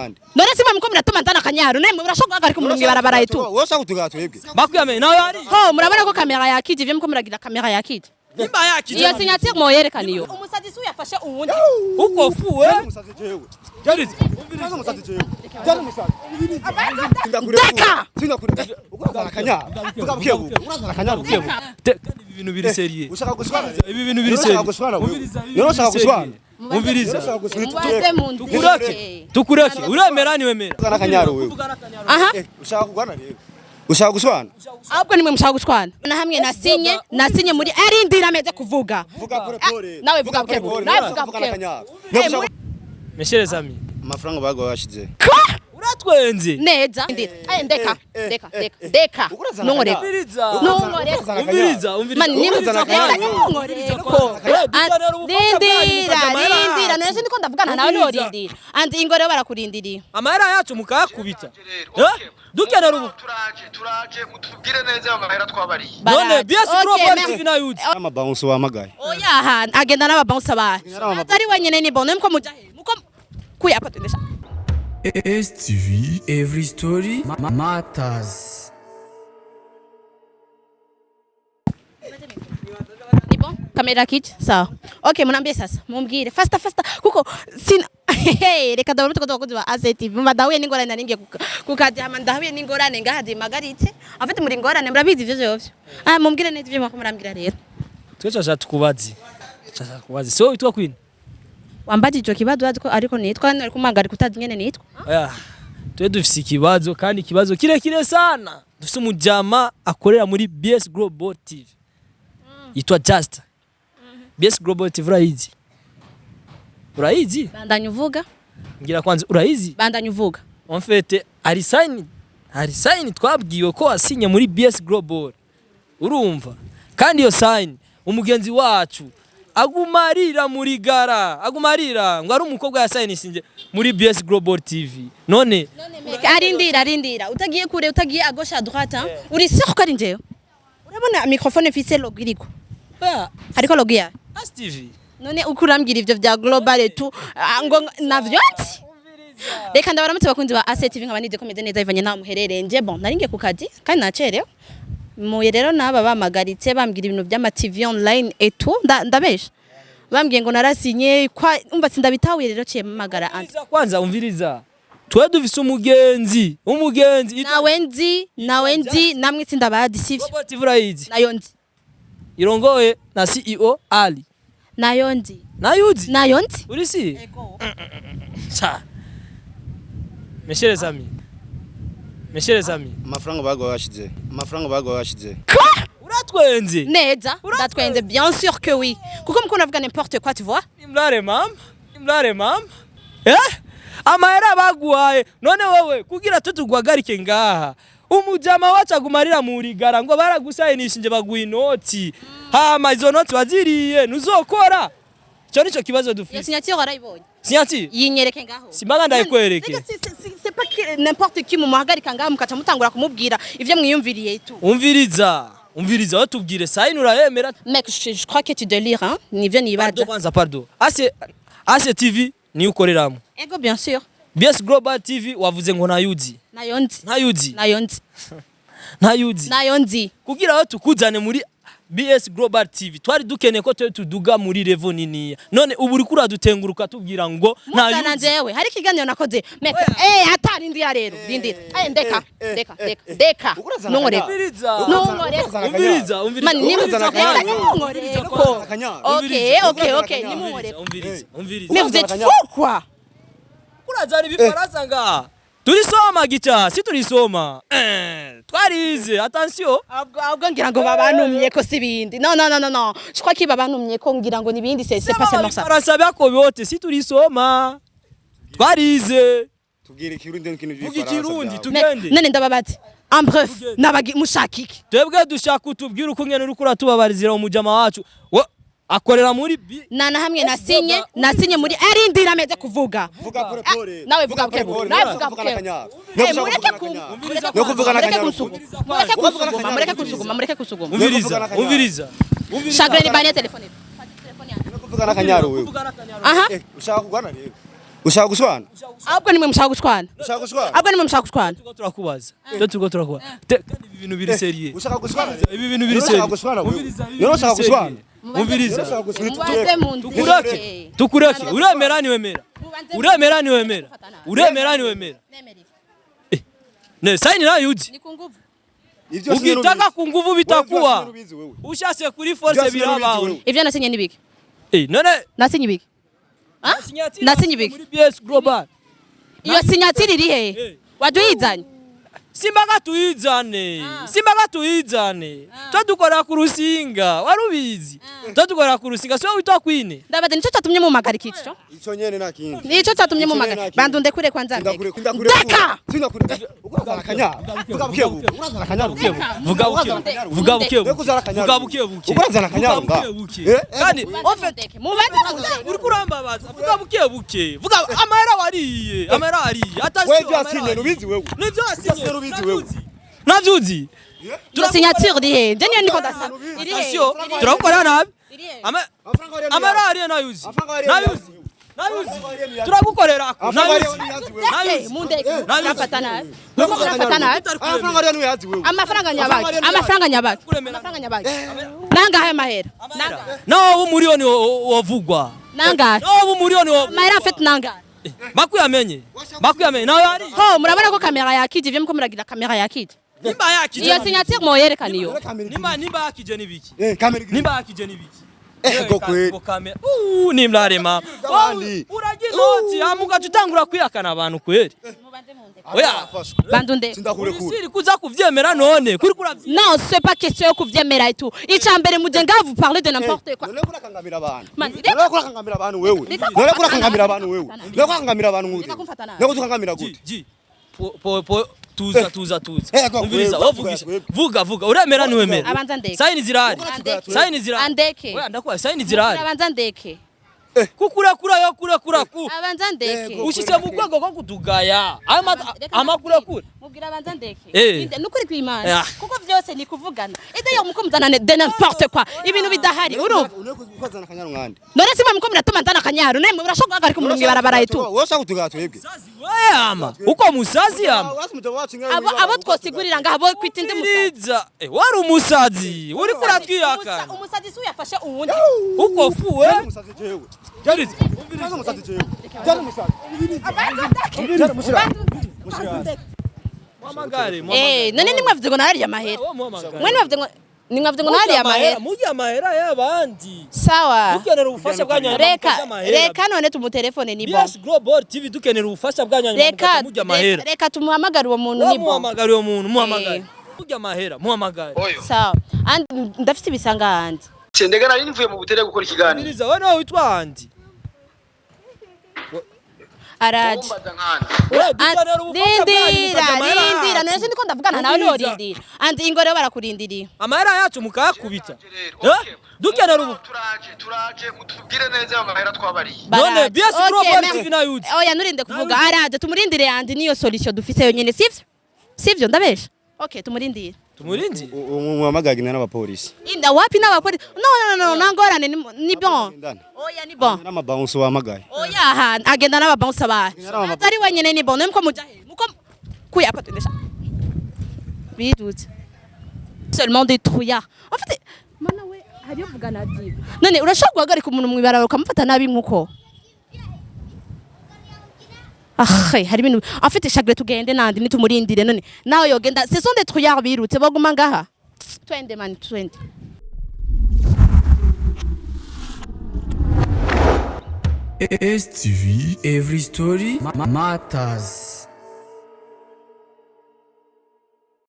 nande none simwe muko muratuma nzana akanyaro nemwe murashobora guhagarika umuntu mwibarabara itu wowe ushaka kutugaha twebwe bakuyame nawe ari ho murabona ko kamera yakije ivyo muko muragira kamera yakije nimba yakije iyo signature mo yerekana iyo umusadisi uyafashe uwundi uko fuwe umusazi jewe jarize umviriza umusazi jewe jana umusazi deka singakure urazana akanyaro tugabuke urazana akanyaro kandi ibi bintu biri seriye ushaka gushwana ibi bintu biri seriye nero ushaka gushwana umviriza mubaze mu tukureke uremera ni wemera urazana akanyaro wewe aha ushaka kugwana rero ushaka gushwana ahubwo nimwe mushaka gushwana na hamwe nasinye muri arindira ameze kuvuga vuga pore pore nawe vuga bukebu nawe vuga bukebu meshereza ami amafaranga bago bashize uratwenze neza deka nungore umviriza mani nungore ko rindira nese ndiko ndavugana nawe no rindira andi ingore barakurindiriye amahera yacu mukakubita dukenera ubu turaje mutubwire neza amahera twabariye none BS Global TV na yuzi amabounce wamagaye oya agenda n'ababounce abahe atari wenyene ni bonne muko mujahe muko kuyapatendesha STV, every story matters. Ni bon? Kamera kit? Sawa. Okay, munambie sasa. Mumbwire faster kuko sina reka ndabona tuko tukoze ACTV madahuye n'ingorane naringiye kukajama ndahuye n'ingorane ngahazi magaritse afite muri ngorane murabizi ivyo vyovyo mumbwire neza ivyo mwako murambwira rero twecha tukubazi so witwa kwini wambaje ico kibazo aziko ariko nitwa nari kumagara kutazi nyene nitwa twe dufise ikibazo kandi ikibazo kirekire sana dufise umujama akorera muri BS Global TV yitwa Just BS Global TV urayizi bandanya uvuga ngira kwanza urayizi bandanya uvuga en fait ari sign twabwiwe ko asinye muri BS Global urumva kandi iyo sign umugenzi wacu agumarira muri gara ngo ari umukobwa ya signisinje muri BS Global TV none arindira utagiye kure utagiye à gauche à droite uri sûr ko ari njeyo urabona microphone ifise logo iriko ariko logo ya STV none ukurambira ivyo vya global etu ngo navyonzi reka ndabaramutse bakunzi ba ACTV nkabanize komeze neza ivanye naho muherereye nje bon naringiye ku kazi kandi nacerewe muye rero naba bamagaritse bambwira ibintu by'ama TV online etu ndabesha bambwiye ngo narasinye kwa umva sindabitahuye rero ciye magara andi kwanza umviriza twe dufise umugenzi nawe nzi namwe sindabadi sivyo Global TV urayizi nayo nzi irongoye na CEO Ali nayo nzi uri si sa meshereza ami amafaranga bago bashize uratwenze neza ndatwenze bien sûr que oui kuko mukunda vuga n'importe quoi tu vois imrare mam amahera baguhaye none wewe kugira tutugwagarike ngaha umujama wacu agumarira muri gara ngo baragusayinishinje baguha inoti hama izo noti waziriye nuzokora cyo nico kibazo dufise iyo signature warayibonye signature yinyereke ngaho simbaga ndayikwereke c'est pas que n'importe qui muhagarika ngaho mukaca mutangura kumubwira ivyo mwiyumviriye tu umviriza watubwire sign urayemera mec je crois que tu délires hein nivyo nibaza pardon ACTV ni ukoreramo ego bien sûr BS Global TV wavuze ngo nayuzi nayo nzi kugira aho tukuzane muri BS Global TV twari dukeneye ko tuduga muri level nini none ubu uri kuradutenguruka tubwira ngo nayuzi njewe hari kiganiro nakoze mec atari ndi ya rero ndindira deka nungore umviriza mani nimuzokera ko okay nimungore mais vous êtes fou quoi kurazana ibifaransa nga turisoma gicha si turisoma twarize attention ahubwo ngira ngo babantumye ko sibindi no je crois que babantumye ko ngira ngo nibindi c'est pas seulement ça ibifaransa byako byote si turisoma twarize tubwire ikirundi n'ikintu by'ifaransa tugende none ndababaze en bref nabagi mushakiki twebwe dushaka utubwire uko ngene uri kuratubabarizira umujama wacu akorera muri nana hamwe nasinye muri arindira ameze kuvuga pore pore nawe vuga bukebu mureke kusuguma umviriza chagrin bane telefone kuvugana akanyaro wewe aha ushaka kugwana rero ushaka gushwana ahubwo nimwe mushaka gushwana ushaka gushwana ahubwo nimwe mushaka gushwana turakubaza turakubaza kandi ibi bintu biri seriye ushaka gushwana ibi bintu biri seriye ushaka gushwana umviriza tukurake tukurake uremera ni wemera uremera ni wemera uremera ni wemera ne saini na yuji ukitaka ku nguvu bitakuwa ushase kuri force birabaho ivyo nasinye nibiki none nasinye ibiki nasinye ibiki muri BS Global iyo sinyatiri iri he waduhizanye simbaga tuyizane twadukora ku rusinga warubizi twadukora ku rusinga so witwa kwine ndabaza nico cyatumye mu magarikico ico nyene nakindi nico cyatumye mu magari bandunde kure kwanza ndeka vuga buke urazana kanyaro kandi ofete mubaze uri kurambabaza vuga buke vuga amahera wariye atasi wewe byasinye nubizi wewe nivyo asinye nubizi wewe navyuzi iyo signature iri he nje niyo niko ndasa iri he atasiyo turakora nabi amahera ariye nayuzi turagukorera ko nayuzi mundeke nafatana amafaranga nyabaki nangahe amahera nawo umuriyoni wavugwa nangahe nawo umuriyoni amahera afite nangahe bakuyamenye nawe ari ho murabona ko kamera yakije ivyo muko muragira kamera yakije nimba yakije iyo signature moyerekana iyo nimba yakije nibiki kamera yakije nibiki ego kweli ni mlarema uragizoti amuga tutangura kwiyakana abantu kweli oya bandunde siri kuza kuvyemera none kuri kuravye non c'est pas question yo kuvyemera et tout icambere mujenga vous parler de n'importe quoi none kurakangamira abantu wewe none tukangamira gute tuza umviriza wavugisha vuga uremera ni wemera abanza ndeke saini zirari andeke oya ndakwa saini zirari abanza ndeke kukura abanza ndeke ushise mu rwego rwo kutugaya amakura mubwira abanza ndeke nukuri kwimana kuko vyose ni kuvugana iyo mukomuzana de n'importe quoi ibintu bidahari urumva ukozana kanyaro ngande none simwe mukomura tumandana kanyaro nemwe urashobora guhagarika umuntu mwibarabara itu wowe ushaka kutugaya twebwe weyama uko musazi yama abo twosigurira ngaho bo kwita indi musazi wari umusazi uri kuratwiyakana umusazi si uyafashe uwundi uko fuwe umusazi jewe none nimwavuze ngo nari amahera nimwavuze ngo nari amahera mujya amahera y'abandi sawa dukenera ubufasha bwanyu reka none tumutelefone ni BS Global TV dukenera ubufasha bwanyu mujya amahera reka tumuhamagara uwo muntu ni muhamagara uwo muntu muhamagara mujya amahera muhamagara sawa ndafite ibisanga handi ndega nari nivuye mu butere gukora ikiganiro niriza wowe nawe witwa handi araje rindira none ndiko ndavugana nawe no rindira andi ingo rero barakurindiriye amahera yacu mukayakubita dukenera ubu turaje mutubwire neza amahera twabariye none BS Global TV na yuzi oya nurinde kuvuga araje tumurindire andi niyo solution dufise yonyene sivyo ndabesha okay tumurindire umuhamagagina n'abapolisi inda wapi n'abapolisi no nangorane ni bon oya ni bon n'amabounce wamagaye oya agenda n'ababounce abaye atari wenyene ni bon nemko mujahe muko kuyapa tundesha bidutse seulement des trouillards en fait mana we hari uvugana diva none urashaka guhagarika umuntu mwibarabara ukamufata nabi nkuko hari ibintu afite chagre tugende nandi nitumurindire none nawe yogenda ce sont des trouillards birutse baguma ngaha twende man twende STV every story matters.